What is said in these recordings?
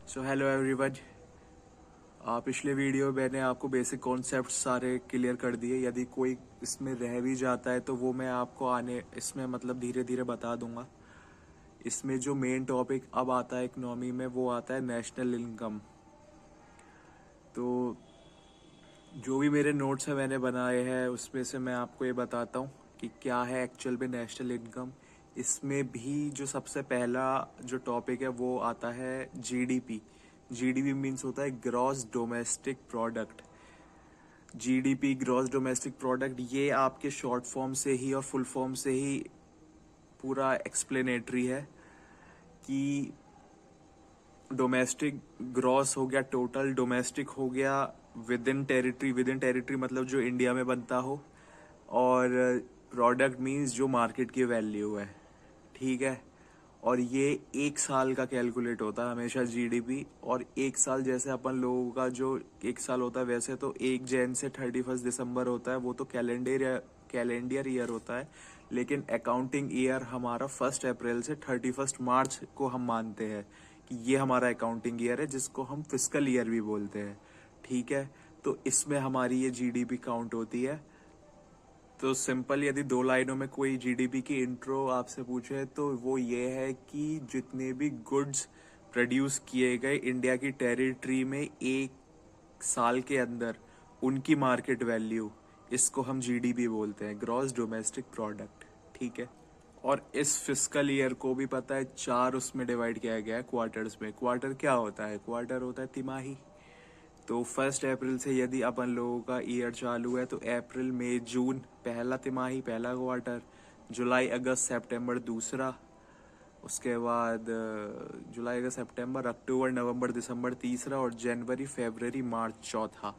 So hello everyone. पिछले video मैंने आपको बेसिक कॉन्सेप्ट सारे क्लियर कर दिए। यदि कोई इसमें रह भी जाता है तो वो मैं आपको आने इसमें मतलब धीरे धीरे बता दूंगा। इसमें जो मेन टॉपिक अब आता है इकोनॉमी में वो आता है नेशनल इनकम। तो जो भी मेरे नोट्स है मैंने बनाए हैं उसमें से मैं आपको ये बताता हूँ कि क्या है एक्चुअल में नेशनल इनकम। इसमें भी जो सबसे पहला जो टॉपिक है वो आता है जीडीपी। जीडीपी मीन्स होता है gross domestic product. GDP gross domestic product ये आपके शॉर्ट फॉर्म से ही और फुल फॉर्म से ही पूरा एक्सप्लेनेटरी है कि डोमेस्टिक ग्रॉस हो गया, टोटल डोमेस्टिक हो गया, विद इन टेरिटरी मतलब जो इंडिया में बनता हो, और प्रोडक्ट मीन्स जो मार्केट की वैल्यू है। ठीक है। और ये एक साल का कैलकुलेट होता है हमेशा जीडीपी। और एक साल जैसे अपन लोगों का जो एक साल होता है वैसे तो 1 जनवरी से 31 दिसंबर होता है, वो तो कैलेंडर ईयर होता है। लेकिन अकाउंटिंग ईयर हमारा 1 अप्रैल से 31 मार्च को हम मानते हैं कि ये हमारा अकाउंटिंग ईयर है, जिसको हम फिस्कल ईयर भी बोलते हैं। ठीक है। तो इसमें हमारी ये जीडीपी काउंट होती है। तो सिंपल यदि 2 लाइनों में कोई जीडीपी की इंट्रो आपसे पूछे तो वो ये है कि जितने भी गुड्स प्रोड्यूस किए गए इंडिया की टेरिटरी में एक साल के अंदर, उनकी मार्केट वैल्यू, इसको हम जीडीपी बोलते हैं, ग्रॉस डोमेस्टिक प्रोडक्ट। ठीक है। और इस फिस्कल ईयर को भी पता है 4 उसमें डिवाइड किया गया है क्वार्टर्स में। क्वार्टर क्या होता है? क्वार्टर होता है तिमाही। तो 1 अप्रैल से यदि अपन लोगों का ईयर चालू है तो अप्रैल मई जून पहला तिमाही, पहला क्वार्टर, जुलाई अगस्त सितंबर दूसरा, उसके बाद जुलाई अगस्त सितंबर अक्टूबर नवंबर दिसंबर तीसरा, और जनवरी फरवरी मार्च चौथा।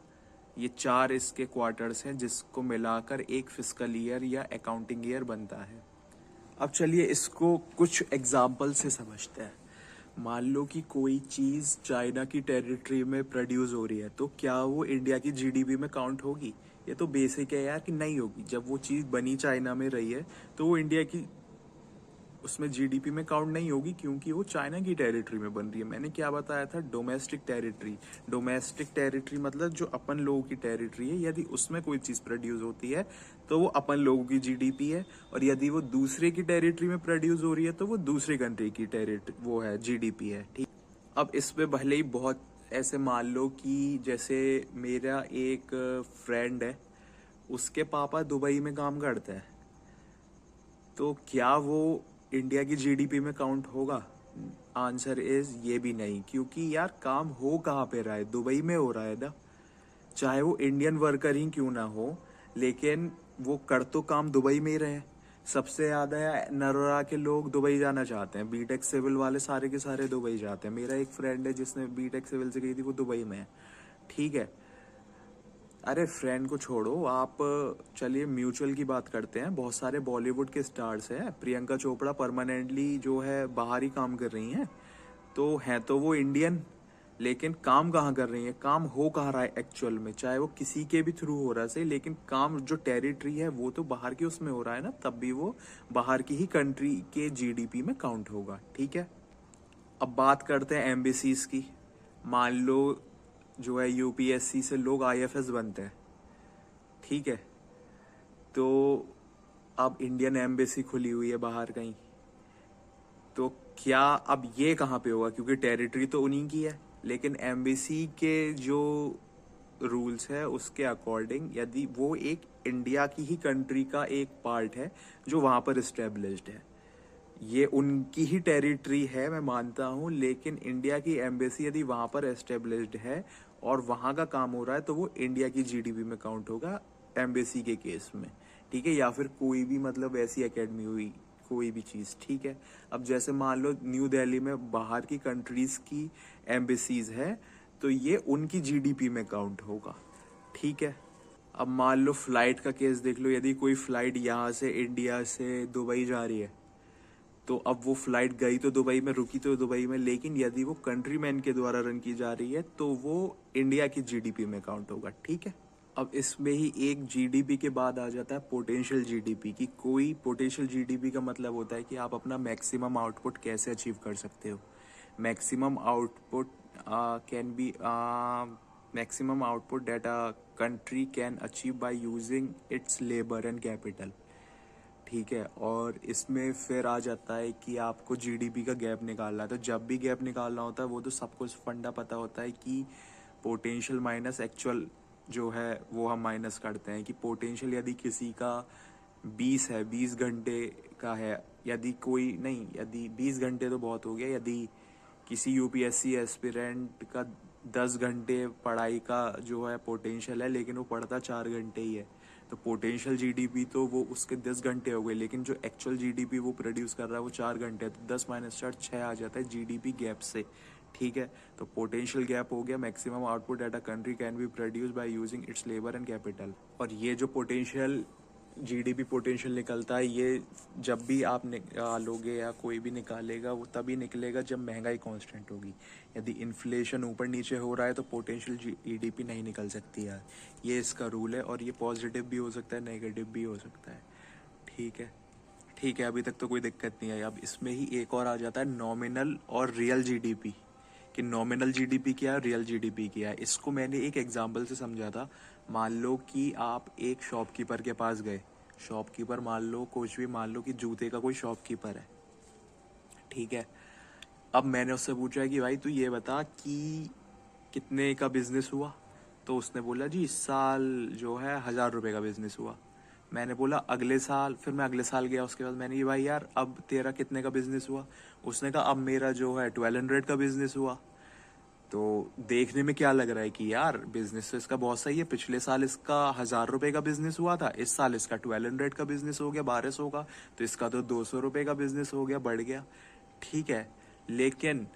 ये 4 इसके क्वार्टर्स हैं जिसको मिलाकर एक फिस्कल ईयर या अकाउंटिंग ईयर बनता है। अब चलिए इसको कुछ एग्जाम्पल से समझते हैं। मान लो कि कोई चीज चाइना की टेरिटरी में प्रोड्यूस हो रही है, तो क्या वो इंडिया की जीडीपी में काउंट होगी? ये तो बेसिक है यार कि नहीं होगी। जब वो चीज बनी चाइना में रही है तो वो इंडिया की उसमें जीडीपी में काउंट नहीं होगी, क्योंकि वो चाइना की टेरिटरी में बन रही है। मैंने क्या बताया था? Domestic territory. डोमेस्टिक टेरिटरी मतलब जो अपन लोगों की टेरिटरी है, यदि उसमें कोई चीज प्रोड्यूस होती है तो वो अपन लोगों की जीडीपी है। और यदि वो दूसरे की टेरिटरी में प्रोड्यूस हो रही है तो वो दूसरे कंट्री की टेरिटरी वो है, जीडीपी है। ठीक। अब इसमें भले ही बहुत ऐसे मान लो कि जैसे मेरा एक फ्रेंड है, उसके पापा दुबई में काम करते हैं, तो क्या वो इंडिया की जीडीपी में काउंट होगा? आंसर इज ये भी नहीं, क्योंकि यार काम हो कहाँ पे रहा है? दुबई में हो रहा है ना। चाहे वो इंडियन वर्कर ही क्यों ना हो, लेकिन वो कर तो काम दुबई में ही रहे हैं। सबसे ज्यादा नरोरा के लोग दुबई जाना चाहते हैं। बीटेक सिविल वाले सारे के सारे दुबई जाते हैं। मेरा एक फ्रेंड है जिसने बीटेक सिविल से की थी, वो दुबई में है। ठीक है। अरे फ्रेंड को छोड़ो आप, चलिए म्यूचुअल की बात करते हैं। बहुत सारे बॉलीवुड के स्टार्स हैं। प्रियंका चोपड़ा परमानेंटली जो है बाहर ही काम कर रही हैं। तो हैं तो वो इंडियन, लेकिन काम कहाँ कर रही है? काम हो कहाँ रहा है एक्चुअल में? चाहे वो किसी के भी थ्रू हो रहा है, लेकिन काम जो टेरिटरी है वो तो बाहर की उसमें हो रहा है ना, तब भी वो बाहर की ही कंट्री के जीडीपी में काउंट होगा। ठीक है। अब बात करते हैं एम्बेसीज की। मान लो जो है यूपीएससी से लोग आईएफएस बनते हैं। ठीक है। तो अब इंडियन एम्बेसी खुली हुई है बाहर कहीं, तो क्या अब ये कहाँ पे होगा? क्योंकि टेरिटरी तो उन्हीं की है, लेकिन एम्बेसी के जो रूल्स है उसके अकॉर्डिंग यदि वो एक इंडिया की ही कंट्री का एक पार्ट है जो वहां पर इस्टेब्लिश्ड है, ये उनकी ही टेरिटरी है मैं मानता हूँ, लेकिन इंडिया की एम्बेसी यदि वहां पर एस्टेब्लिश्ड है और वहां का काम हो रहा है तो वो इंडिया की जीडीपी में काउंट होगा एम्बेसी के केस में। ठीक है। या फिर कोई भी मतलब ऐसी एकेडमी हुई, कोई भी चीज। ठीक है। अब जैसे मान लो न्यू दिल्ली में बाहर की कंट्रीज की एम्बेसीज है, तो ये उनकी जीडीपी में काउंट होगा। ठीक है। अब मान लो फ्लाइट का केस देख लो। यदि कोई फ्लाइट यहाँ से इंडिया से दुबई जा रही है, तो अब वो फ्लाइट गई तो दुबई में, रुकी तो दुबई में, लेकिन यदि वो कंट्रीमैन के द्वारा रन की जा रही है तो वो इंडिया की जीडीपी में काउंट होगा। ठीक है। अब इसमें ही एक जीडीपी के बाद आ जाता है पोटेंशियल जीडीपी की। कोई पोटेंशियल जीडीपी का मतलब होता है कि आप अपना मैक्सिमम आउटपुट कैसे अचीव कर सकते हो। Maximum output can be maximum output that a country can achieve by using its labor and capital. ठीक है, और इसमें फिर आ जाता है कि आपको जीडीपी का गैप निकालना है। तो जब भी गैप निकालना होता है वो तो सबको फंडा पता होता है कि पोटेंशियल माइनस एक्चुअल जो है वो हम माइनस करते हैं। कि पोटेंशियल यदि किसी का 20 है, 20 घंटे का है, यदि कोई नहीं, यदि 20 घंटे तो बहुत हो गया, यदि किसी यूपीएससी एस्पिरेंट का 10 घंटे पढ़ाई का जो है पोटेंशियल है, लेकिन वो पढ़ता 4 घंटे ही है, तो पोटेंशियल जीडीपी तो वो उसके 10 घंटे हो गए, लेकिन जो एक्चुअल जीडीपी वो प्रोड्यूस कर रहा है वो 4 घंटे है, तो 10 माइनस 4 6 आ जाता है जीडीपी गैप से। ठीक है, तो पोटेंशियल गैप हो गया maximum output at a country can be produce by using its labour and capital. और ये जो पोटेंशियल जीडीपी पोटेंशियल निकलता है, ये जब भी आप निकालोगे या कोई भी निकालेगा वो तभी निकलेगा जब महंगाई कांस्टेंट होगी। यदि इन्फ्लेशन ऊपर नीचे हो रहा है तो पोटेंशियल जीडीपी नहीं निकल सकती है। ये इसका रूल है, और ये पॉजिटिव भी हो सकता है, नेगेटिव भी हो सकता है। ठीक है, ठीक है, अभी तक तो कोई दिक्कत नहीं आई। अब इसमें ही एक और आ जाता है नॉमिनल और रियल जीडीपी। कि नॉमिनल जीडीपी क्या है, रियल जीडीपी क्या है। इसको मैंने एक एग्जांपल से समझा था। मान लो कि आप एक शॉपकीपर के पास गए, शॉपकीपर मान लो कुछ भी, मान लो कि जूते का कोई शॉपकीपर है। ठीक है, अब मैंने उससे पूछा कि भाई तू ये बता कि कितने का बिजनेस हुआ। तो उसने बोला जी इस साल जो है 1,000 रुपये का बिजनेस हुआ। मैंने बोला अगले साल, फिर मैं अगले साल गया, उसके बाद मैंने कि भाई यार अब तेरा कितने का बिजनेस हुआ। उसने कहा अब मेरा जो है 1,200 का बिजनेस हुआ। तो देखने में क्या लग रहा है कि यार बिजनेस तो इसका बहुत सही है, पिछले साल इसका 1,000 रुपये का बिजनेस हुआ था, इस साल इसका 1,200 का बिजनेस हो गया, 1,200 का, तो इसका तो 200 रुपये का बिजनेस हो गया, बढ़ गया। ठीक है, लेकिन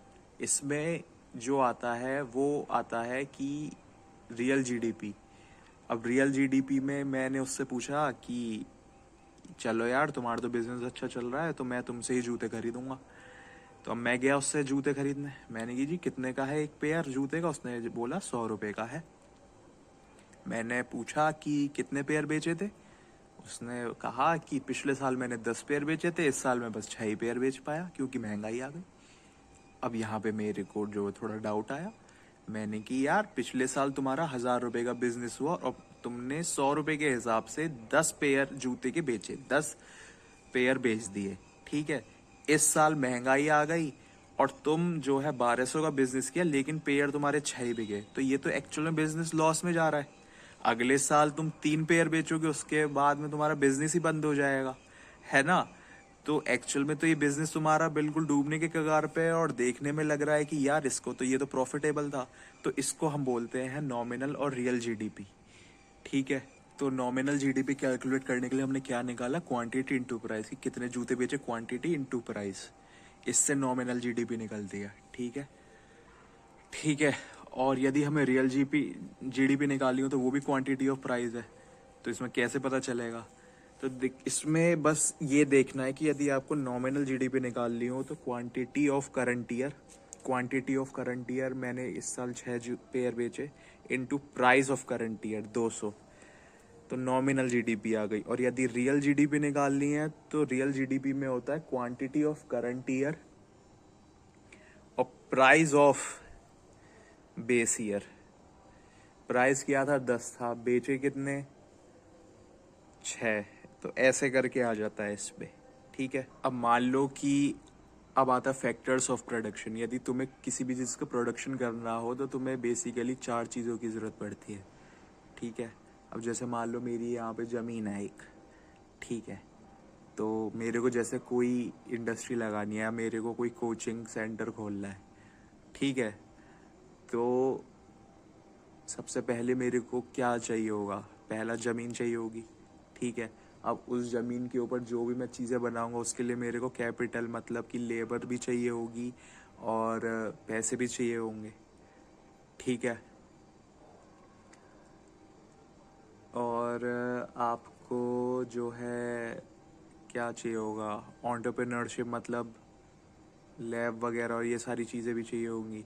इसमें जो आता है वो आता है कि रियल जीडीपी। अब रियल जीडीपी में मैंने उससे पूछा कि चलो यार तुम्हारा तो बिजनेस अच्छा चल रहा है तो मैं तुमसे ही जूते खरीदूंगा। तो अब मैं गया उससे जूते खरीदने, मैंने की जी कितने का है एक पेयर जूते का। उसने बोला 100 रुपये का है। मैंने पूछा कि कितने पेयर बेचे थे। उसने कहा कि पिछले साल मैंने 10 पेयर बेचे थे, इस साल मैं बस 6 ही पेयर बेच पाया क्योंकि महंगाई आ गई। अब यहाँ पे मेरे को जो थोड़ा डाउट आया। मैंने कि यार पिछले साल तुम्हारा 1,000 रुपये का बिजनेस हुआ और तुमने 100 रुपये के हिसाब से 10 पेयर जूते के बेचे, 10 पेयर बेच दिए। ठीक है, इस साल महंगाई आ गई और तुम जो है 1,200 का बिजनेस किया, लेकिन पेयर तुम्हारे 6 ही बिके, तो ये तो एक्चुअल में बिजनेस लॉस में जा रहा है। अगले साल तुम 3 पेयर बेचोगे, उसके बाद में तुम्हारा बिजनेस ही बंद हो जाएगा, है ना। तो एक्चुअल में तो ये बिजनेस तुम्हारा बिल्कुल डूबने के कगार पे है, और देखने में लग रहा है कि यार इसको तो ये तो प्रॉफिटेबल था। तो इसको हम बोलते हैं नॉमिनल और रियल जीडीपी। ठीक है, तो नॉमिनल जीडीपी कैलकुलेट करने के लिए हमने क्या निकाला, क्वांटिटी इनटू प्राइस, कि कितने जूते बेचे, क्वांटिटी इनटू प्राइस, इससे नॉमिनल जीडीपी निकलती है। ठीक है, ठीक है, और यदि हमें रियल जीडीपी निकालनी हो तो वो भी क्वांटिटी ऑफ प्राइस है। तो इसमें कैसे पता चलेगा, तो इसमें बस ये देखना है कि यदि आपको नॉमिनल जीडीपी निकालनी हो तो quantity of current year, quantity of current year मैंने इस साल 6 पेयर बेचे, into price of current year 200, तो नॉमिनल जीडीपी आ गई। और यदि रियल जीडीपी निकालनी है तो रियल जीडीपी में होता है क्वांटिटी ऑफ करंट ईयर और price of base year. Price क्या था, 10 था, बेचे कितने, 6, तो ऐसे करके आ जाता है इसमें। ठीक है, अब मान लो कि अब आता है फैक्टर्स ऑफ प्रोडक्शन। यदि तुम्हें किसी भी चीज़ का प्रोडक्शन करना हो तो तुम्हें बेसिकली 4 चीज़ों की ज़रूरत पड़ती है। ठीक है, अब जैसे मान लो मेरी यहाँ पे ज़मीन है एक, ठीक है, तो मेरे को जैसे कोई इंडस्ट्री लगानी है, मेरे को कोई कोचिंग सेंटर खोलना है। ठीक है, तो सबसे पहले मेरे को क्या चाहिए होगा, पहला ज़मीन चाहिए होगी। ठीक है, अब उस ज़मीन के ऊपर जो भी मैं चीज़ें बनाऊंगा उसके लिए मेरे को कैपिटल मतलब कि लेबर भी चाहिए होगी और पैसे भी चाहिए होंगे। ठीक है, और आपको जो है क्या चाहिए होगा, एंटरप्रेन्योरशिप मतलब लैब वगैरह और ये सारी चीज़ें भी चाहिए होंगी।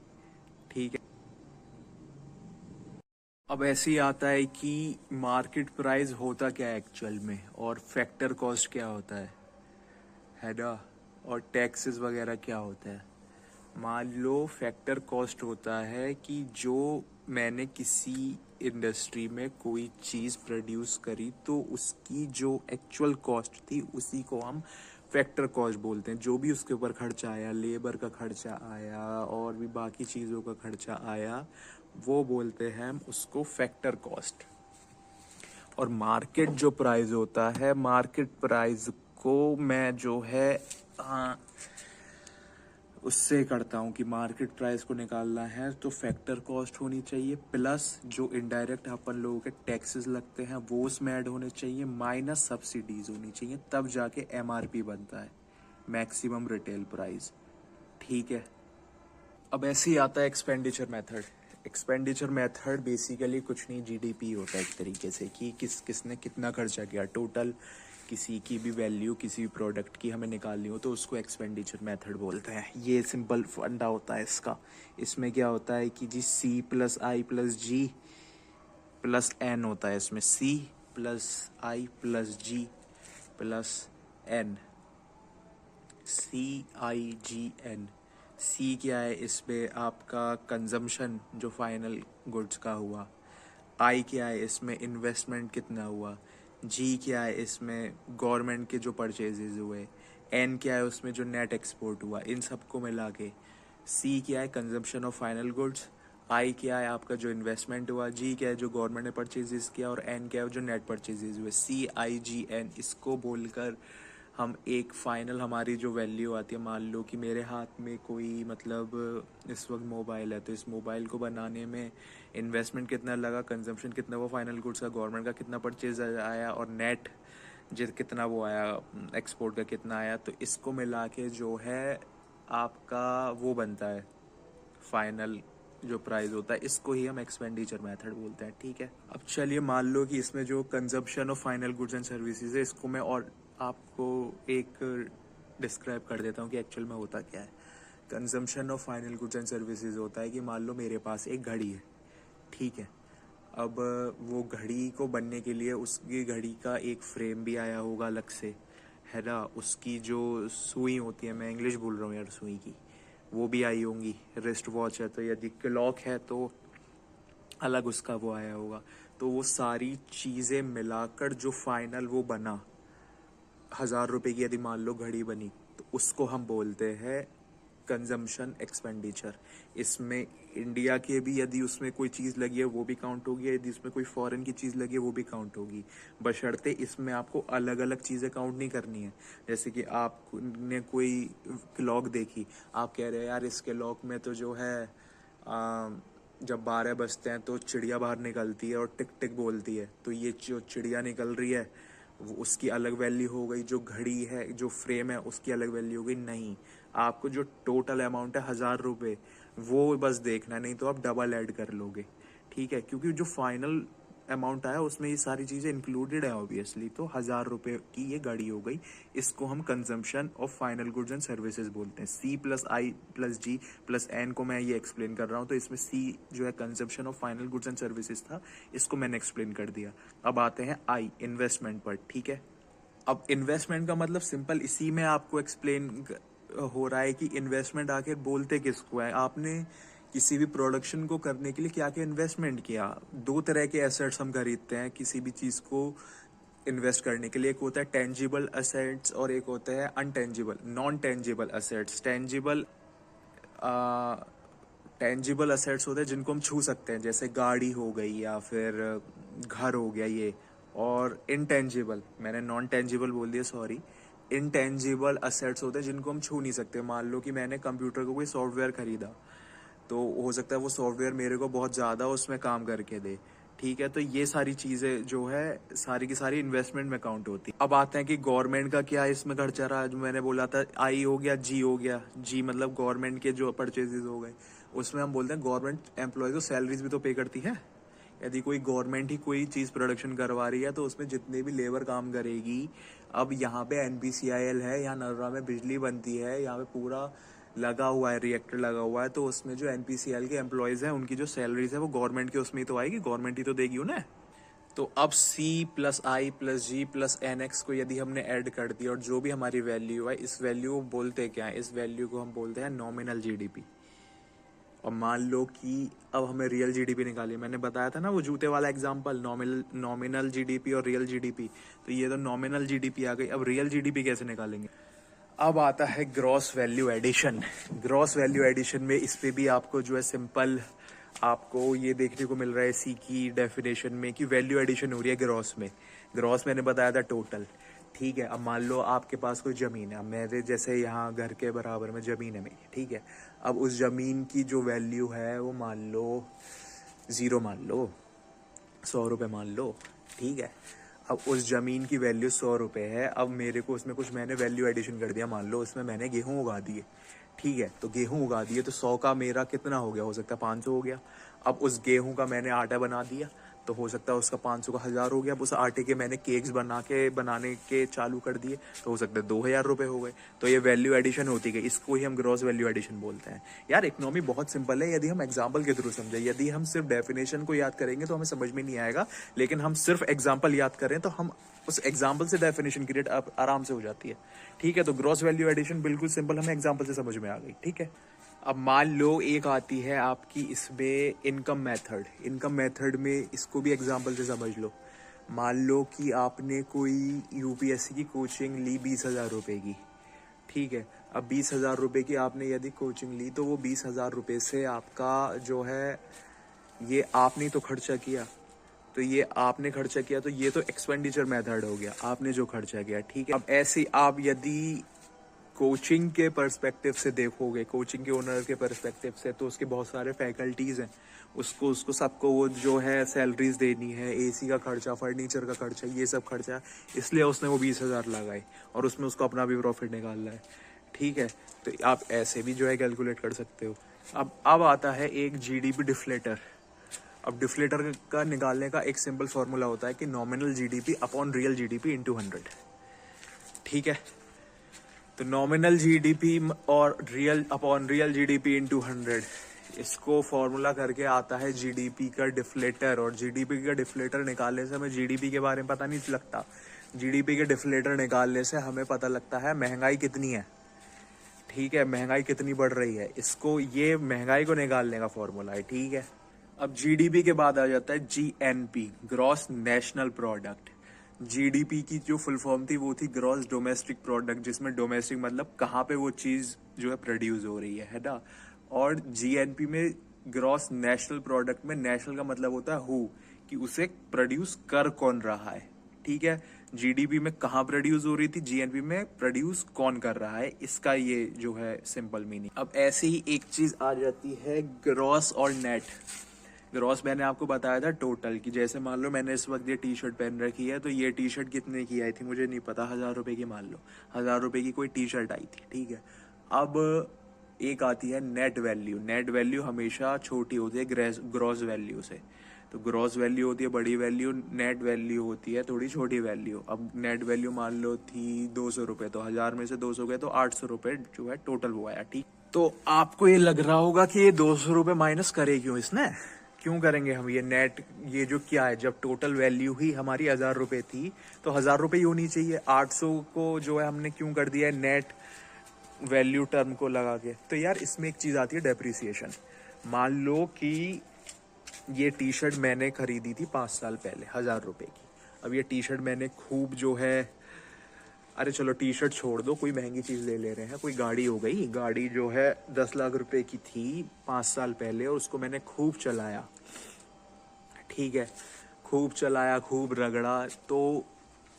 ठीक है, अब ऐसे ही आता है कि मार्केट प्राइस होता क्या है एक्चुअल में, और फैक्टर कॉस्ट क्या होता है ना, और टैक्सेस वगैरह क्या होता है। मान लो फैक्टर कॉस्ट होता है कि जो मैंने किसी इंडस्ट्री में कोई चीज़ प्रोड्यूस करी तो उसकी जो एक्चुअल कॉस्ट थी उसी को हम फैक्टर कॉस्ट बोलते हैं। जो भी उसके ऊपर खर्चा आया, लेबर का खर्चा आया और भी बाकी चीज़ों का खर्चा आया, वो बोलते हैं हम उसको फैक्टर कॉस्ट। और मार्केट जो प्राइस होता है, मार्केट प्राइस को मैं जो है उससे करता हूँ कि मार्केट प्राइस को निकालना है तो फैक्टर कॉस्ट होनी चाहिए, प्लस जो इनडायरेक्ट अपन लोगों के टैक्सेस लगते हैं वो उसमें ऐड होने चाहिए, माइनस सब्सिडीज होनी चाहिए, तब जाके एमआरपी बनता है, मैक्सिमम रिटेल प्राइस। ठीक है। अब ऐसे ही आता है expenditure method. Expenditure method basically कुछ नहीं, जीडीपी होता है एक तरीके से, कि किसने कितना खर्चा किया, टोटल किसी की भी वैल्यू किसी भी प्रोडक्ट की हमें निकालनी हो तो उसको एक्सपेंडिचर मेथड बोलते हैं। ये सिंपल फंडा होता है इसका। इसमें क्या होता है कि जी सी प्लस आई प्लस जी प्लस एन होता है। इसमें सी प्लस आई प्लस जी प्लस एन, CIGN। सी क्या है, इसमें आपका कंजम्पशन जो फाइनल गुड्स का हुआ। आई क्या है, इसमें इन्वेस्टमेंट कितना हुआ। जी क्या है, इसमें गवर्नमेंट के जो परचेजेज हुए। एन क्या है, उसमें जो नेट एक्सपोर्ट हुआ। इन सबको मिला के सी क्या है, कंजम्पशन ऑफ फाइनल गुड्स। आई क्या है, आपका जो इन्वेस्टमेंट हुआ। जी क्या है, जो गवर्नमेंट ने परचेजेस किया। और एन क्या है, जो नेट परचेजेस हुए। CIGN इसको बोलकर हम एक फाइनल हमारी जो वैल्यू आती है, मान लो कि मेरे हाथ में कोई मतलब इस वक्त मोबाइल है, तो इस मोबाइल को बनाने में इन्वेस्टमेंट कितना लगा, कंजम्पशन कितना हुआ फाइनल गुड्स का, गवर्नमेंट का कितना परचेज आया और नेट कितना वो आया, एक्सपोर्ट का कितना आया, तो इसको मिला के जो है आपका वो बनता है फाइनल जो प्राइस होता है। इसको ही हम एक्सपेंडिचर मेथड बोलते हैं। ठीक है। अब चलिए मान लो कि इसमें जो consumption of final goods and services है, इसको मैं और आपको एक डिस्क्राइब कर देता हूँ कि एक्चुअल में होता क्या है। Consumption of final goods and services होता है कि मान लो मेरे पास एक घड़ी है। ठीक है। अब वो घड़ी को बनने के लिए उसकी घड़ी का एक फ्रेम भी आया होगा अलग से, है ना। उसकी जो सुई होती है, मैं इंग्लिश बोल रहा हूँ यार, सुई की, वो भी आई होंगी। रिस्ट वॉच है तो, यदि क्लॉक है तो अलग उसका वो आया होगा। तो वो सारी चीज़ें मिलाकर जो फाइनल वो बना, 1,000 रुपए की यदि मान लो घड़ी बनी, तो उसको हम बोलते हैं कंजम्पशन एक्सपेंडिचर। इसमें इंडिया के भी यदि उसमें कोई चीज़ लगी है वो भी काउंट होगी, यदि उसमें कोई फॉरेन की चीज़ लगी है वो भी काउंट होगी, बशर्ते इसमें आपको अलग अलग चीज़ें काउंट नहीं करनी है। जैसे कि आपने कोई क्लॉक देखी, आप कह रहे हैं यार इस क्लॉक में तो जो है जब 12 बजते हैं तो चिड़िया बाहर निकलती है और टिक टिक बोलती है, तो ये जो चिड़िया निकल रही है वो उसकी अलग वैल्यू हो गई, जो घड़ी है जो फ्रेम है उसकी अलग वैल्यू हो गई। नहीं, आपको जो टोटल अमाउंट है 1,000 रुपये, वो बस देखना, नहीं तो आप डबल ऐड कर लोगे। ठीक है, क्योंकि जो फाइनल अमाउंट आया उसमें ये सारी चीज़ें इंक्लूडेड है ऑब्वियसली। तो 1,000 रुपये की ये गाड़ी हो गई। इसको हम consumption of final goods and services बोलते हैं। सी प्लस आई प्लस जी प्लस एन को मैं ये एक्सप्लेन कर रहा हूँ, तो इसमें सी जो है consumption of final goods and services था, इसको मैंने एक्सप्लेन कर दिया। अब आते हैं आई, इन्वेस्टमेंट पर। ठीक है। अब इन्वेस्टमेंट का मतलब सिंपल इसी में आपको एक्सप्लेन हो रहा है कि इन्वेस्टमेंट आखिर बोलते किसको है। आपने किसी भी प्रोडक्शन को करने के लिए क्या क्या इन्वेस्टमेंट किया। दो तरह के एसेट्स हम खरीदते हैं किसी भी चीज़ को इन्वेस्ट करने के लिए। एक होता है टेंजिबल एसेट्स और एक होता है intangible, non tangible assets. Tangible assets होते हैं जिनको हम छू सकते हैं, जैसे गाड़ी हो गई या फिर घर हो गया ये। और इनटेंजिबल, मैंने नॉन टेंजिबल बोल दिया, सॉरी। इनटेंजिबल एसेट्स होते हैं जिनको हम छू नहीं सकते। मान लो कि मैंने कंप्यूटर को कोई सॉफ्टवेयर खरीदा, तो हो सकता है वो सॉफ्टवेयर मेरे को बहुत ज़्यादा उसमें काम करके दे। ठीक है, तो ये सारी चीज़ें जो है सारी की सारी इन्वेस्टमेंट में काउंट होती है। अब आते हैं कि गवर्नमेंट का क्या इसमें खर्चा रहा। जो मैंने बोला था आई हो गया, जी हो गया। जी मतलब गवर्नमेंट के जो परचेजेस हो गए, उसमें हम बोलते हैं गवर्नमेंट एम्प्लॉयज़ को सैलरीज भी तो पे करती है। यदि कोई गवर्नमेंट ही कोई चीज़ प्रोडक्शन करवा रही है तो उसमें जितने भी लेबर काम करेगी। अब यहाँ पे NPCIL है, यहाँ नर्रा में बिजली बनती है, यहाँ पे पूरा लगा हुआ है, रिएक्टर लगा हुआ है, तो उसमें जो NPCIL के एम्प्लॉयज़ हैं उनकी जो सैलरीज है वो गवर्नमेंट के उसमें ही तो आएगी, गवर्नमेंट ही तो देगी उन्हें। तो अब c प्लस आई प्लस जी प्लस एन एक्स को यदि हमने ऐड कर दिया और जो भी हमारी वैल्यू है, इस वैल्यू को बोलते क्या है, इस वैल्यू को हम बोलते हैं नॉमिनल जीडीपी। और मान लो कि अब हमें रियल जीडीपी निकाली, मैंने बताया था ना वो जूते वाला एग्जांपल, नॉमिनल जीडीपी और रियल जीडीपी। तो ये तो नॉमिनल जीडीपी आ गई, अब रियल जीडीपी कैसे निकालेंगे। अब आता है gross value addition. Gross value addition में इस पे भी आपको जो है सिंपल आपको ये देखने को मिल रहा है सी की डेफिनेशन में कि वैल्यू एडिशन हो रही है ग्रॉस में। ग्रॉस मैंने बताया था टोटल, ठीक है। अब मान लो आपके पास कोई जमीन है, अब मेरे जैसे यहाँ घर के बराबर में जमीन है मेरी, ठीक है। अब उस जमीन की जो वैल्यू है वो मान लो 0 मान लो, 100 रुपये मान लो, ठीक है। अब उस जमीन की वैल्यू 100 रुपये है। अब मेरे को उसमें कुछ मैंने वैल्यू एडिशन कर दिया, मान लो उसमें मैंने गेहूं उगा दिए, ठीक है। तो गेहूं उगा दिए तो 100 का मेरा कितना हो गया, हो सकता है 500 हो गया। अब उस गेहूं का मैंने आटा बना दिया तो हो सकता है उसका 500 का 1000 हो गया। अब उस आटे के मैंने केक्स बनाने के चालू कर दिए तो हो सकता है 2000 रुपये हो गए। तो ये वैल्यू एडिशन होती गई, इसको ही हम ग्रॉस वैल्यू एडिशन बोलते हैं। यार इकोनॉमी बहुत सिंपल है यदि हम एग्जाम्पल के थ्रू समझे। यदि हम सिर्फ डेफिनेशन को याद करेंगे तो हमें समझ में नहीं आएगा, लेकिन हम सिर्फ एग्जाम्पल याद करें तो हम उस एग्जाम्पल से डेफिनेशन क्रिएट आराम से हो जाती है, ठीक है। तो ग्रॉस वैल्यू एडिशन बिल्कुल सिंपल, हमें एग्जाम्पल से समझ में आ गई, ठीक है। अब मान लो एक आती है आपकी इसमें इनकम मेथड। इनकम मेथड में इसको भी एग्जांपल से समझ लो। मान लो कि आपने कोई यूपीएससी की कोचिंग ली 20,000 रुपये की, ठीक है। अब 20,000 रुपये की आपने यदि कोचिंग ली तो वो 20,000 रुपये से आपका जो है ये आपने तो खर्चा किया, तो ये आपने खर्चा किया तो ये तो एक्सपेंडिचर मेथड हो गया, आपने जो खर्चा किया, ठीक है। अब ऐसे आप यदि कोचिंग के पर्सपेक्टिव से देखोगे, कोचिंग के ओनर के पर्सपेक्टिव से, तो उसके बहुत सारे फैकल्टीज हैं, उसको सबको वो जो है सैलरीज देनी है, एसी का खर्चा, फर्नीचर का खर्चा, ये सब खर्चा, इसलिए उसने वो 20,000 लगाए और उसमें उसको अपना भी प्रॉफिट निकालना है, ठीक है। तो आप ऐसे भी जो है कैलकुलेट कर सकते हो। अब आता है एक जीडीपी डिफ्लेटर। अब डिफ्लेटर का निकालने का एक सिंपल फॉर्मूला होता है कि nominal GDP upon real GDP into 100, ठीक है। तो नॉमिनल जीडीपी और real upon real GDP into 100, इसको फॉर्मूला करके आता है जीडीपी का डिफ्लेटर। और जीडीपी का डिफ्लेटर निकालने से हमें जीडीपी के बारे में पता नहीं लगता, जीडीपी के डिफ्लेटर निकालने से हमें पता लगता है महंगाई कितनी है, ठीक है, महंगाई कितनी बढ़ रही है। इसको ये महंगाई को निकालने का फॉर्मूला है, ठीक है। अब जीडीपी के बाद आ जाता है GNP, gross national product. GDP की जो फुल फॉर्म थी वो थी ग्रॉस डोमेस्टिक प्रोडक्ट, जिसमें डोमेस्टिक मतलब कहाँ पे वो चीज जो है प्रोड्यूस हो रही है ना। और जीएनपी में ग्रॉस नेशनल प्रोडक्ट में नेशनल का मतलब होता है हु, कि उसे प्रोड्यूस कर कौन रहा है, ठीक है। जीडीपी में कहाँ प्रोड्यूस हो रही थी, जीएनपी में प्रोड्यूस कौन कर रहा है, इसका ये जो है सिंपल मीनिंग। अब ऐसे ही एक चीज आ जाती है ग्रॉस और नेट। ग्रॉस मैंने आपको बताया था टोटल की, जैसे मान लो मैंने इस वक्त ये टी शर्ट पहन रखी है, तो ये टी शर्ट कितने की आई थी मुझे नहीं पता, 1000 रुपए की, मान लो 1000 रुपए की कोई टी शर्ट आई थी, ठीक है। अब एक आती है नेट वैल्यू। नेट वैल्यू हमेशा छोटी होती है ग्रॉस वैल्यू से। तो ग्रॉस वैल्यू होती है बड़ी वैल्यू, नेट वैल्यू होती है थोड़ी छोटी वैल्यू। अब नेट वैल्यू मान लो थी 200 रुपये, तो 1000 में से 200 गए तो 800 रुपये जो है टोटल वो आया, ठीक। तो आपको ये लग रहा होगा कि ये 200 रुपये माइनस करे क्यों इसने, क्यों करेंगे हम ये नेट, ये जो क्या है, जब टोटल वैल्यू ही हमारी 1000 रुपये थी तो 1000 रुपये ही होनी चाहिए। 800 को जो है हमने क्यों कर दिया है नेट वैल्यू टर्म को लगा के। तो यार इसमें एक चीज आती है डेप्रिसिएशन। मान लो कि ये टी शर्ट मैंने खरीदी थी 5 साल पहले 1000 रुपये की। अब ये टी शर्ट मैंने खूब जो है, अरे चलो टी शर्ट छोड़ दो, कोई महंगी चीज ले रहे हैं, कोई गाड़ी हो गई, गाड़ी जो है 10 लाख रुपए की थी 5 साल पहले और उसको मैंने खूब चलाया, ठीक है, खूब चलाया, खूब रगड़ा। तो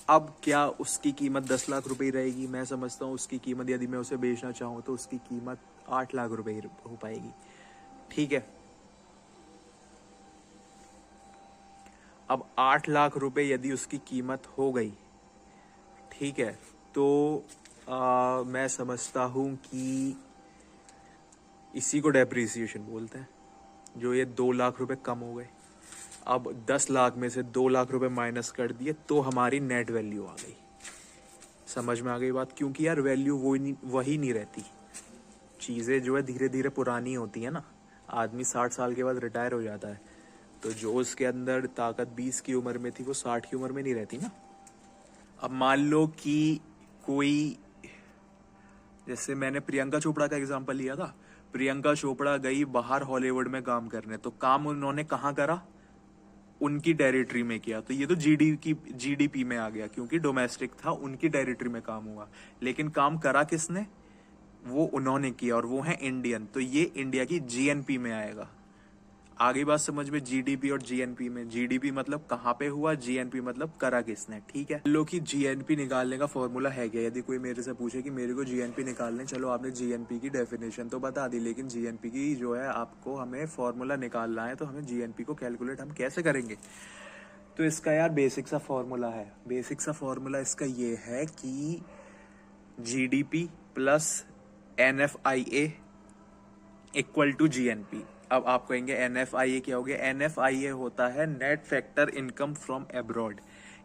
अब क्या उसकी कीमत 10 लाख रुपए ही रहेगी? मैं समझता हूँ उसकी कीमत यदि मैं उसे बेचना चाहूँ तो उसकी कीमत 8 लाख रुपए ही हो पाएगी, ठीक है। अब 8 लाख रुपए यदि उसकी कीमत हो गई, ठीक है, तो मैं समझता हूं कि इसी को डेप्रिसिएशन बोलते हैं। जो ये 2 लाख रुपए कम हो गए, अब 10 लाख में से 2 लाख रुपए माइनस कर दिए तो हमारी नेट वैल्यू आ गई। समझ में आ गई बात? क्योंकि यार वैल्यू वही नहीं रहती, चीजें जो है धीरे धीरे पुरानी होती है ना। आदमी 60 साल के बाद रिटायर हो जाता है तो जो उसके अंदर ताकत 20 की उम्र में थी वो 60 की उम्र में नहीं रहती ना। अब मान लो कि कोई, जैसे मैंने प्रियंका चोपड़ा का एग्जांपल लिया था, प्रियंका चोपड़ा गई बाहर हॉलीवुड में काम करने, तो काम उन्होंने कहाँ करा, उनकी टेरिटरी में किया, तो ये तो जीडीपी में आ गया क्योंकि डोमेस्टिक था, उनकी टेरिटरी में काम हुआ। लेकिन काम करा किसने, वो उन्होंने किया, और वो है इंडियन, तो ये इंडिया की जीएनपी में आएगा। आगे बात समझ में, जीडीपी और जीएनपी में। जीडीपी मतलब कहाँ पे हुआ, जीएनपी मतलब करा किसने। ठीक है, लो कि जीएनपी निकालने का फॉर्मूला है क्या। यदि कोई मेरे से पूछे कि मेरे को जीएनपी निकालने, चलो आपने जीएनपी की डेफिनेशन तो बता दी, लेकिन जीएनपी की जो है आपको हमें फॉर्मूला निकालना है, तो हमें जीएनपी को कैलकुलेट हम कैसे करेंगे। तो इसका यार बेसिक सा फॉर्मूला है। बेसिक सा फॉर्मूला इसका ये है कि GDP plus NFIA equal to GNP. अब आप कहेंगे एनएफआईए क्या हो गया। एनएफआईए होता है net factor income from abroad,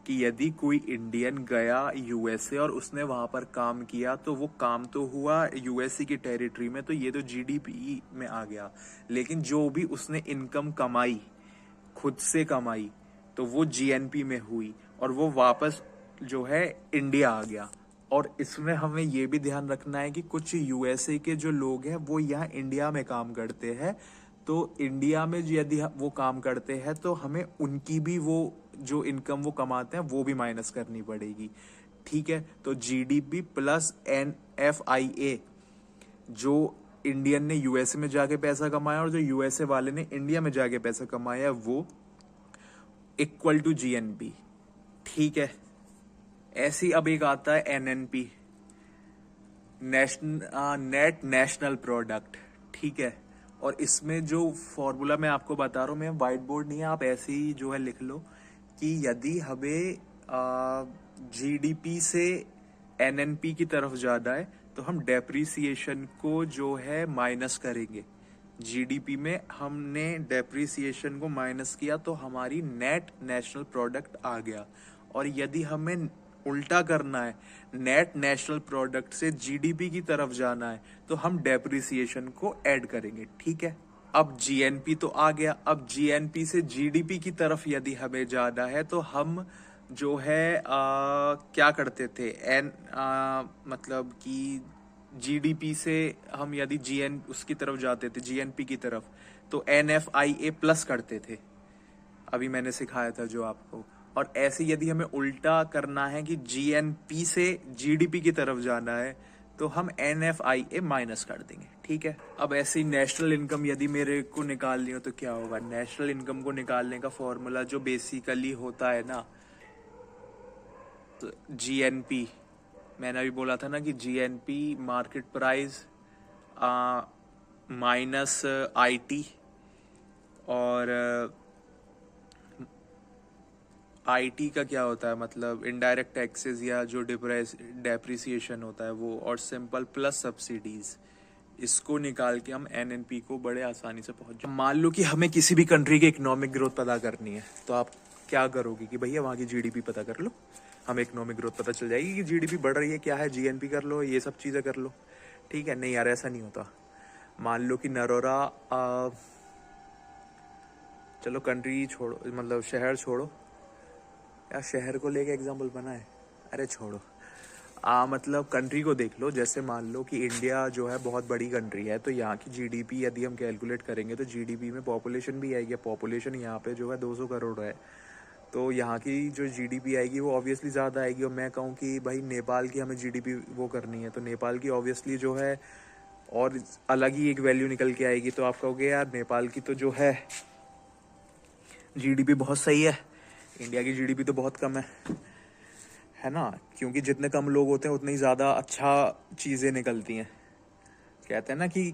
कि यदि कोई इंडियन गया यूएसए और उसने वहां पर काम किया, तो वो काम तो हुआ यूएसए की टेरिटरी में, तो ये तो जीडीपी में आ गया। लेकिन जो भी उसने इनकम कमाई, खुद से कमाई, तो वो जीएनपी में हुई, और वो वापस जो है इंडिया आ गया। और इसमें हमें ये भी ध्यान रखना है कि कुछ यूएसए के जो लोग हैं वो यहाँ इंडिया में काम करते हैं, तो इंडिया में यदि वो काम करते हैं तो हमें उनकी भी वो जो इनकम वो कमाते हैं वो भी माइनस करनी पड़ेगी। ठीक है, तो जीडीपी प्लस एनएफआईए, जो इंडियन ने यूएसए में जाके पैसा कमाया और जो यूएसए वाले ने इंडिया में जाके पैसा कमाया, वो इक्वल टू जीएनपी। ठीक है, ऐसी अब एक आता है एनएनपी, नेट नेशनल प्रोडक्ट। ठीक है, और इसमें जो फॉर्मूला मैं आपको बता रहा हूँ, मैं व्हाइट बोर्ड नहीं है, आप ऐसे ही जो है लिख लो कि यदि हमें जीडीपी से एनएनपी की तरफ जाना है, तो हम डेप्रिसिएशन को जो है माइनस करेंगे। जीडीपी में हमने डेप्रिसिएशन को माइनस किया तो हमारी नेट नेशनल प्रोडक्ट आ गया। और यदि हमें उल्टा करना है, नेट नेशनल प्रोडक्ट से जीडीपी की तरफ जाना है, तो हम डेप्रिसिएशन को ऐड करेंगे। ठीक है, अब जीएनपी तो आ गया। अब जीएनपी से जीडीपी की तरफ यदि हमें जाना है, तो हम जो है क्या करते थे, मतलब कि जीडीपी से हम यदि जीएन उसकी तरफ जाते थे, जीएनपी की तरफ, तो एनएफआईए प्लस करते थे। अभी मैंने सिखाया था जो आपको। और ऐसे यदि हमें उल्टा करना है कि जीएनपी से जीडीपी की तरफ जाना है, तो हम एनएफआईए माइनस कर देंगे। ठीक है, अब ऐसे ही नेशनल इनकम यदि मेरे को निकालनी हो तो क्या होगा। नेशनल इनकम को निकालने का फॉर्मूला जो बेसिकली होता है ना, तो जीएनपी, मैंने अभी बोला था ना कि GNP market price minus IT, और आईटी का क्या होता है, मतलब इनडायरेक्ट टैक्सेस या जो डेप्रिसिएशन होता है वो, और सिंपल प्लस सब्सिडीज। इसको निकाल के हम एनएनपी को बड़े आसानी से पहुंच जाए। मान लो कि हमें किसी भी कंट्री की इकोनॉमिक ग्रोथ पता करनी है, तो आप क्या करोगे कि भैया वहाँ की जीडीपी पता कर लो, हमें इकोनॉमिक ग्रोथ पता चल जाएगी कि जीडीपी बढ़ रही है, क्या है, जीएनपी कर लो, ये सब चीज़ें कर लो। ठीक है, नहीं यार ऐसा नहीं होता। मान लो कि नरोरा, चलो कंट्री छोड़ो, मतलब शहर छोड़ो, यार शहर को लेके एग्जाम्पल बना है, अरे छोड़ो। मतलब कंट्री को देख लो। जैसे मान लो कि इंडिया जो है बहुत बड़ी कंट्री है, तो यहाँ की जीडीपी यदि हम कैलकुलेट करेंगे तो जीडीपी में पॉपुलेशन भी आएगी। पॉपुलेशन यहाँ पे जो है 200 करोड़ है, तो यहाँ की जो जीडीपी आएगी वो ऑब्वियसली ज़्यादा आएगी। और मैं कहूँ कि भाई नेपाल की हमें जीडीपी वो करनी है, तो नेपाल की ऑब्वियसली जो है और अलग ही एक वैल्यू निकल के आएगी। तो आप कहोगे यार नेपाल की तो जो है जीडीपी बहुत सही है, इंडिया की जीडीपी तो बहुत कम है ना, क्योंकि जितने कम लोग होते हैं उतनी ज़्यादा अच्छा चीज़ें निकलती हैं। कहते हैं ना कि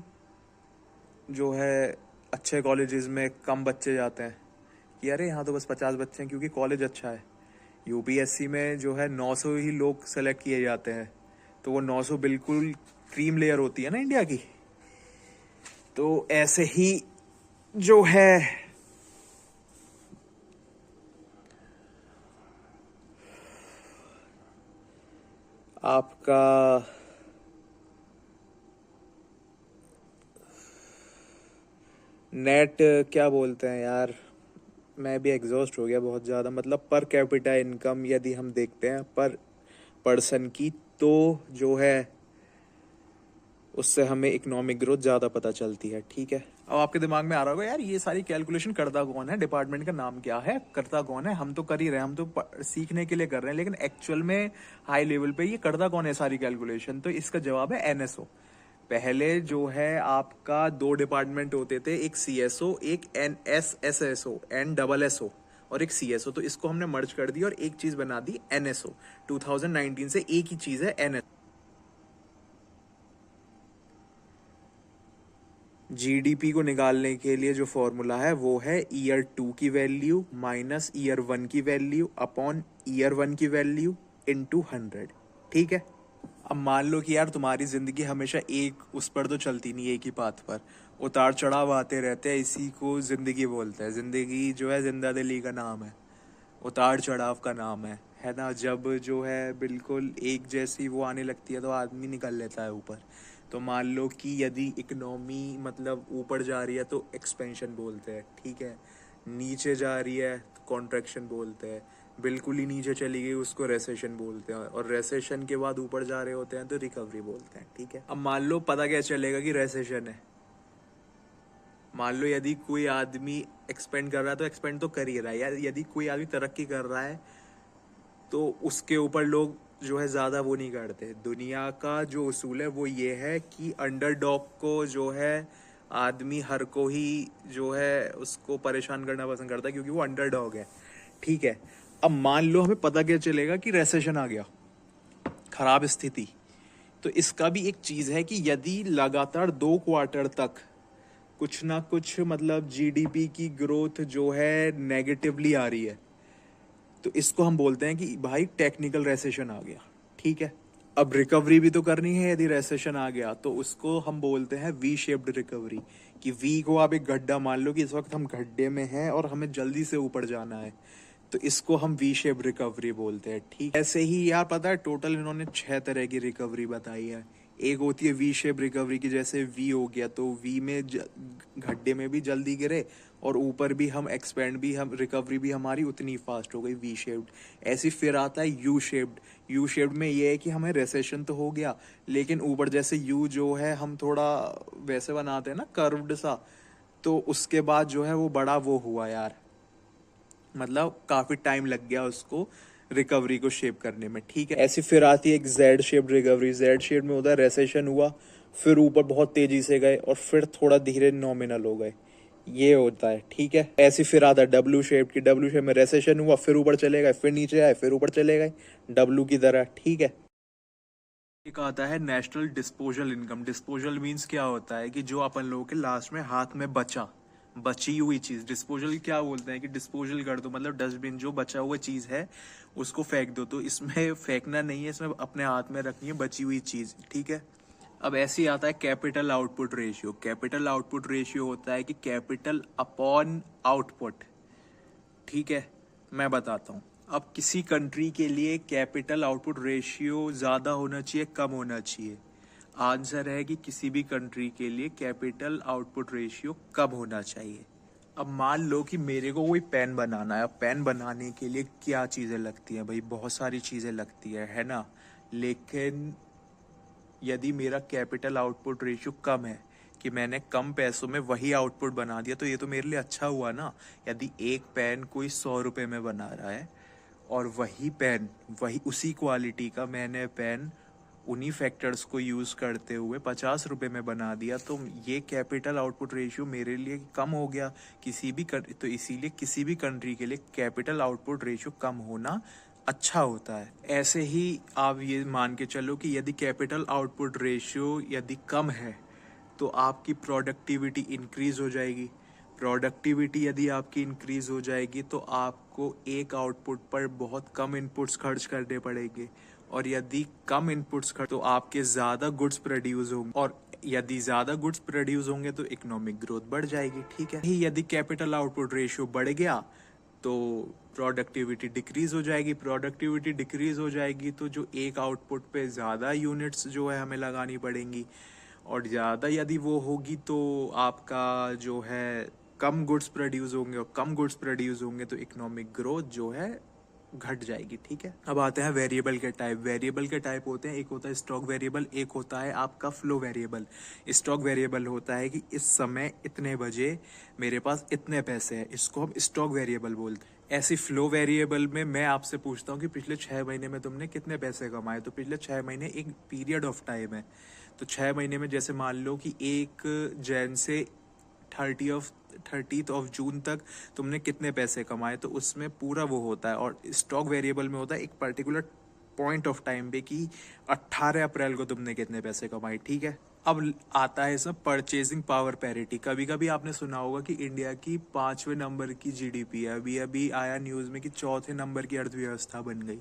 जो है अच्छे कॉलेजेस में कम बच्चे जाते हैं, कि अरे यहाँ तो बस 50 बच्चे हैं क्योंकि कॉलेज अच्छा है। यूपीएससी में जो है 900 ही लोग सेलेक्ट किए जाते हैं, तो वो 900 बिल्कुल क्रीम लेयर होती है ना इंडिया की। तो ऐसे ही जो है आपका नेट क्या बोलते हैं यार, मैं भी एग्जॉस्ट हो गया बहुत ज़्यादा। मतलब पर कैपिटा इनकम यदि हम देखते हैं पर पर्सन की, तो जो है उससे हमें इकोनॉमिक ग्रोथ ज़्यादा पता चलती है। ठीक है, अब आपके दिमाग में आ रहा होगा यार ये सारी कैलकुलेशन करता कौन है, डिपार्टमेंट का नाम क्या है, करता कौन है, हम तो कर ही रहे हैं, हम तो सीखने के लिए कर रहे हैं, लेकिन एक्चुअल में हाई लेवल पे ये करता कौन है सारी कैलकुलेशन? तो इसका जवाब है एनएसओ। पहले जो है आपका दो डिपार्टमेंट होते थे, एक सीएसओ, एक एनएसएसएसओ, एन डबल एसओ, और एक सीएसओ। तो इसको हमने मर्ज कर दिया और एक चीज बना दी एनएसओ। 2019 से एक ही चीज है एनएसओ। जीडीपी को निकालने के लिए जो फॉर्मूला है वो है ईयर 2 की वैल्यू माइनस ईयर 1 की वैल्यू अपॉन ईयर 1 की वैल्यू इनटू 100। ठीक है, अब मान लो कि यार तुम्हारी जिंदगी हमेशा एक उस पर तो चलती नहीं, एक ही पाथ पर उतार चढ़ाव आते रहते हैं, इसी को जिंदगी बोलते हैं। जिंदगी जो है जिंदा दिली का नाम है, उतार चढ़ाव का नाम है ना। जब जो है बिल्कुल एक जैसी वो आने लगती है तो आदमी निकल लेता है ऊपर। तो मान लो कि यदि इकोनॉमी मतलब ऊपर जा रही है तो एक्सपेंशन बोलते हैं, ठीक है, नीचे जा रही है तो कॉन्ट्रैक्शन बोलते हैं, बिल्कुल ही नीचे चली गई उसको रेसेशन बोलते हैं, और रेसेशन के बाद ऊपर जा रहे होते हैं तो रिकवरी बोलते हैं। ठीक है, अब मान लो पता क्या चलेगा कि रेसेशन है। मान लो यदि कोई आदमी एक्सपेंड कर रहा है तो एक्सपेंड तो कर ही रहा है, या यदि कोई आदमी तरक्की कर रहा है तो उसके ऊपर लोग जो है ज़्यादा वो नहीं करते। दुनिया का जो उसूल है वो ये है कि अंडरडॉग को जो है आदमी हर को ही जो है उसको परेशान करना पसंद करता है, क्योंकि वो अंडरडॉग है। ठीक है, अब मान लो हमें पता क्या चलेगा कि रेसेशन आ गया, खराब स्थिति। तो इसका भी एक चीज़ है कि यदि लगातार 2 क्वार्टर तक कुछ ना कुछ मतलब जीडीपी की ग्रोथ जो है नेगेटिवली आ रही है, तो इसको हम बोलते हैं कि भाई टेक्निकल रेसेशन आ गया। ठीक है, अब रिकवरी भी तो करनी है, यदि रेसेशन आ गया तो उसको हम बोलते हैं वी शेप्ड रिकवरी। कि वी को आप एक गड्ढा मान लो कि इस वक्त हम गड्ढे में हैं और हमें जल्दी से ऊपर जाना है, तो इसको हम वी शेप रिकवरी बोलते हैं। ठीक, ऐसे ही यार पता है टोटल इन्होंने 6 तरह की रिकवरी बताई है। एक होती है वी शेप रिकवरी की, जैसे वी हो गया तो वी में गड्ढे में भी जल्दी गिरे और ऊपर भी हम एक्सपेंड भी, हम रिकवरी भी हमारी उतनी फास्ट हो गई, वी शेप्ड। ऐसी फिर आता है यू शेप्ड। यू शेप्ड में ये है कि हमें रेसेशन तो हो गया, लेकिन ऊपर जैसे यू जो है हम थोड़ा वैसे बनाते हैं ना कर्व्ड सा, तो उसके बाद जो है वो बड़ा वो हुआ यार, मतलब काफी टाइम लग गया उसको रिकवरी को शेप करने में। ठीक है, ऐसी फिर आती है एक Z shape recovery. Z shape में होता है रेसेशन हुआ, फिर ऊपर बहुत तेजी से गए और फिर थोड़ा धीरे नॉमिनल हो गए, ये होता है। ठीक है, ऐसी फिर आता है डब्ल्यू शेप की। डब्ल्यू शेप में रेसेशन हुआ, फिर ऊपर चले गए, फिर नीचे आए, फिर ऊपर चले गए, डब्ल्यू की तरह। ठीक है, एक आता है national disposal income. Disposal means क्या होता है कि जो अपन लोगों के लास्ट में हाथ में बची हुई चीज, डिस्पोजल क्या बोलते हैं कि डिस्पोजल कर दो, मतलब डस्टबिन, जो बचा हुआ चीज है उसको फेंक दो। तो इसमें फेंकना नहीं है, इसमें अपने हाथ में रखनी है बची हुई चीज। ठीक है, अब ऐसे ही आता है capital output ratio. Capital output ratio होता है कि कैपिटल अपॉन आउटपुट। ठीक है, मैं बताता हूँ। अब किसी कंट्री के लिए कैपिटल आउटपुट रेशियो ज़्यादा होना चाहिए, कम होना चाहिए? आंसर है कि किसी भी कंट्री के लिए कैपिटल आउटपुट रेशियो कम होना चाहिए। अब मान लो कि मेरे को कोई पेन बनाना है। अब पेन बनाने के लिए क्या चीज़ें लगती हैं भाई? बहुत सारी चीज़ें लगती है ना। लेकिन यदि मेरा कैपिटल आउटपुट रेशियो कम है, कि मैंने कम पैसों में वही आउटपुट बना दिया, तो ये तो मेरे लिए अच्छा हुआ ना। यदि एक पेन कोई 100 रुपये में बना रहा है और वही पेन, वही उसी क्वालिटी का मैंने पेन उन्हीं फैक्टर्स को यूज़ करते हुए 50 रुपये में बना दिया, तो ये कैपिटल आउटपुट रेशियो मेरे लिए कम हो गया। तो इसीलिए किसी भी कंट्री के लिए कैपिटल आउटपुट रेशियो कम होना अच्छा होता है। ऐसे ही आप ये मान के चलो कि यदि कैपिटल आउटपुट रेशियो यदि कम है तो आपकी प्रोडक्टिविटी इंक्रीज हो जाएगी। प्रोडक्टिविटी यदि आपकी इंक्रीज हो जाएगी तो आपको एक आउटपुट पर बहुत कम इनपुट्स खर्च करने पड़ेंगे, और यदि कम इनपुट्स खर्च तो आपके ज़्यादा गुड्स प्रोड्यूस होंगे, और यदि ज़्यादा गुड्स प्रोड्यूस होंगे तो इकोनॉमिक ग्रोथ बढ़ जाएगी। ठीक है, ही यदि कैपिटल आउटपुट रेशियो बढ़ गया तो प्रोडक्टिविटी डिक्रीज हो जाएगी। प्रोडक्टिविटी डिक्रीज हो जाएगी तो जो एक आउटपुट पे ज़्यादा यूनिट्स जो है हमें लगानी पड़ेंगी, और ज़्यादा यदि वो होगी तो आपका जो है कम गुड्स प्रोड्यूस होंगे और कम गुड्स प्रोड्यूस होंगे तो इकोनॉमिक ग्रोथ जो है घट जाएगी, ठीक है। अब आते हैं वेरिएबल के टाइप। वेरिएबल के टाइप होते हैं, एक होता है स्टॉक वेरिएबल, एक होता है आपका फ्लो वेरिएबल। स्टॉक वेरिएबल होता है कि इस समय इतने बजे मेरे पास इतने पैसे हैं, इसको हम स्टॉक वेरिएबल बोलते हैं। ऐसी फ्लो वेरिएबल में मैं आपसे पूछता हूँ कि पिछले 6 महीने में तुमने कितने पैसे कमाए, तो पिछले 6 महीने एक पीरियड ऑफ टाइम है। तो 6 महीने में जैसे मान लो कि 1 जन से 30th ऑफ जून तक तुमने कितने पैसे कमाए, तो उसमें पूरा वो होता है। और स्टॉक वेरिएबल में होता है एक पर्टिकुलर पॉइंट ऑफ टाइम पे कि 18 अप्रैल को तुमने कितने पैसे कमाए, ठीक है। अब आता है इसमें परचेजिंग पावर पैरिटी। कभी कभी आपने सुना होगा कि इंडिया की 5वें नंबर की जीडीपी है, अभी अभी आया न्यूज़ में कि 4थे नंबर की अर्थव्यवस्था बन गई।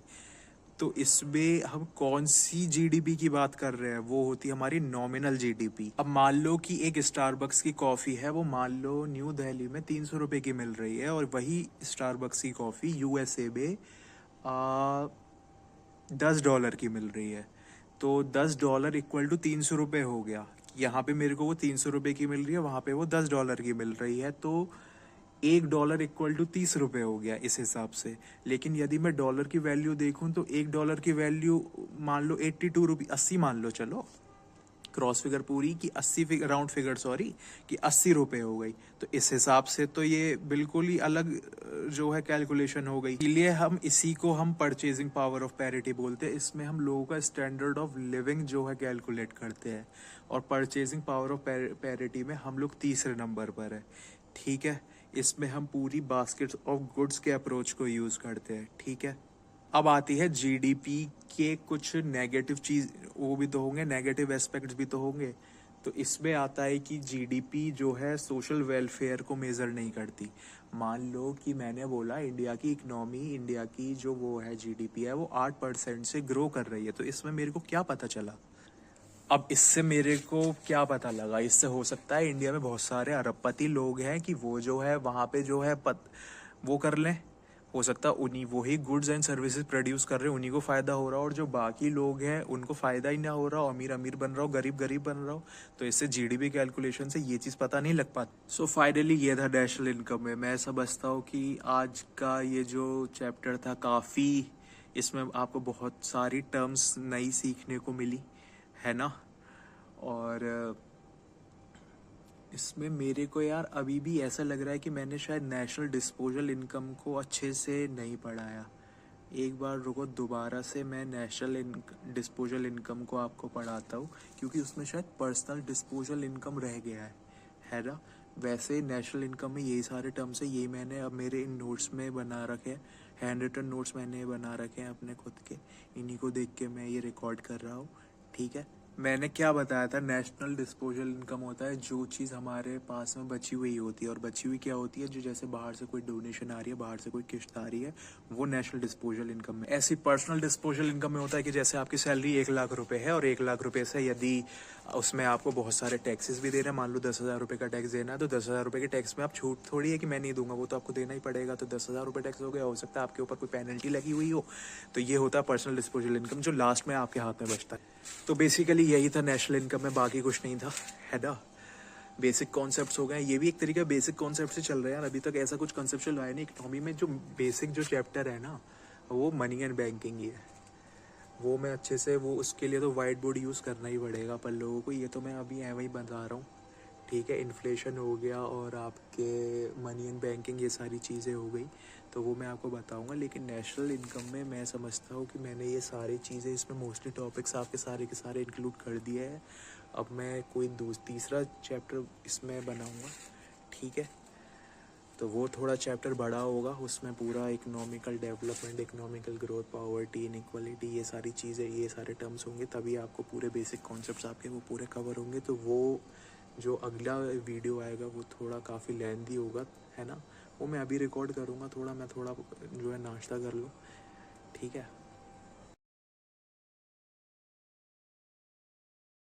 तो इसमें हम कौन सी जीडीपी की बात कर रहे हैं, वो होती है हमारी नॉमिनल जीडीपी। अब मान लो कि एक स्टारबक्स की कॉफ़ी है, वो मान लो न्यू दिल्ली में 300 रुपये की मिल रही है, और वही स्टारबक्स की कॉफ़ी यूएसए में $10 की मिल रही है। तो $10 इक्वल टू 300 रुपये हो गया। यहाँ पे मेरे को वो 300 रुपये की मिल रही है, वहाँ पे वो $10 की मिल रही है, तो $1 इक्वल टू 30 रुपये हो गया इस हिसाब से। लेकिन यदि मैं डॉलर की वैल्यू देखूं तो $1 की वैल्यू मान लो 82 रुपये, 80 मान लो, चलो क्रॉस फिगर पूरी कि 80 फिगर, राउंड फिगर सॉरी, कि 80 रुपये हो गई। तो इस हिसाब से तो ये बिल्कुल ही अलग जो है कैलकुलेशन हो गई। इसलिए हम इसी को हम परचेजिंग पावर ऑफ पैरिटी बोलते हैं। इसमें हम लोगों का स्टैंडर्ड ऑफ लिविंग जो है कैलकुलेट करते हैं, और परचेजिंग पावर ऑफ पैरिटी में हम लोग तीसरे नंबर पर है, ठीक है। इसमें हम पूरी बास्केट ऑफ गुड्स के अप्रोच को यूज़ करते हैं, ठीक है। अब आती है जीडीपी के कुछ नेगेटिव चीज़, वो भी तो होंगे, नेगेटिव एस्पेक्ट्स भी तो होंगे। तो इसमें आता है कि जीडीपी जो है सोशल वेलफेयर को मेज़र नहीं करती। मान लो कि मैंने बोला इंडिया की इकनॉमी, इंडिया की जो वो है जीडीपी है वो 8% से ग्रो कर रही है, तो इसमें मेरे को क्या पता चला। अब इससे मेरे को क्या पता लगा, इससे हो सकता है इंडिया में बहुत सारे अरबपति लोग हैं कि वो जो है वहाँ पे जो है वो कर लें। हो सकता है उन्हीं वही गुड्स एंड सर्विसेज प्रोड्यूस कर रहे हैं, उन्हीं को फ़ायदा हो रहा हो, और जो बाकी लोग हैं उनको फ़ायदा ही ना हो रहा हो, अमीर अमीर बन रहा हो, गरीब गरीब बन रहा हो। तो इससे जीडीपी कैलकुलेशन से ये चीज़ पता नहीं लग पाती। सो फाइनली ये था नेशनल इनकम में। मैं समझता हूँ कि आज का ये जो चैप्टर था काफ़ी, इसमें आपको बहुत सारी टर्म्स नई सीखने को मिली, है ना। और इसमें मेरे को यार अभी भी ऐसा लग रहा है कि मैंने शायद नेशनल डिस्पोजल इनकम को अच्छे से नहीं पढ़ाया। एक बार रुको, दोबारा से मैं नेशनल डिस्पोजल इनकम को आपको पढ़ाता हूँ, क्योंकि उसमें शायद पर्सनल डिस्पोजल इनकम रह गया है ना। वैसे नेशनल इनकम में यही सारे टर्म्स है, यही मैंने अब मेरे इन नोट्स में बना रखे हैं, हैंड रिटन नोट्स मैंने बना रखे हैं अपने खुद के, इन्हीं को देख के मैं ये रिकॉर्ड कर रहा हूँ, ठीक है। मैंने क्या बताया था, नेशनल डिस्पोजल इनकम होता है जो चीज़ हमारे पास में बची हुई होती है, और बची हुई क्या होती है, जो जैसे बाहर से कोई डोनेशन आ रही है, बाहर से कोई किस्त आ रही है, वो नेशनल डिस्पोजल इनकम में। ऐसी पर्सनल डिस्पोजल इनकम में होता है कि जैसे आपकी सैलरी 1 लाख रुपए है, और 1 लाख रुपए से यदि उसमें आपको बहुत सारे टैक्सेस भी दे रहे हैं, मान लो 10,000 रुपये का टैक्स देना है, तो 10,000 रुपये के टैक्स में आप छूट थोड़ी है कि मैं नहीं दूंगा, वो तो आपको देना ही पड़ेगा। तो 10,000 रुपये टैक्स हो गया, हो सकता है आपके ऊपर कोई पेनल्टी लगी हुई हो, तो ये होता है पर्सनल डिस्पोजल इनकम, जो लास्ट में आपके हाथ में बचता है। तो बेसिकली यही था नेशनल इनकम में, बाकी कुछ नहीं था, है ना। बेसिक कॉन्सेप्ट्स हो गए, ये भी एक तरीके का बेसिक कॉन्सेप्ट से चल रहे हैं यार, अभी तक ऐसा कुछ कॉन्सेप्चुअल आया नहीं इकोनॉमी में। जो बेसिक जो चैप्टर है ना, वो मनी एंड बैंकिंग ही है, वो मैं अच्छे से, वो उसके लिए तो वाइट बोर्ड यूज़ करना ही पड़ेगा अपन लोगों को। ये तो मैं अभी ऐਵੇਂ ही बता रहा हूँ, ठीक है। इन्फ्लेशन हो गया और आपके मनी एंड बैंकिंग, ये सारी चीज़ें हो गई, तो वो मैं आपको बताऊंगा। लेकिन नेशनल इनकम में मैं समझता हूँ कि मैंने ये सारी चीज़ें, इसमें मोस्टली टॉपिक्स आपके सारे के सारे इंक्लूड कर दिए हैं। अब मैं कोई तीसरा चैप्टर इसमें बनाऊंगा, ठीक है। तो वो थोड़ा चैप्टर बड़ा होगा, उसमें पूरा economical development, economical growth, poverty, inequality, ये सारी चीज़ें, ये सारे टर्म्स होंगे, तभी आपको पूरे बेसिक कॉन्सेप्ट्स आपके वो पूरे कवर होंगे। तो वो जो अगला वीडियो आएगा वो थोड़ा काफ़ी लेंथी होगा, है ना। वो मैं अभी रिकॉर्ड करूँगा, थोड़ा मैं थोड़ा जो है नाश्ता कर लूँ, ठीक है।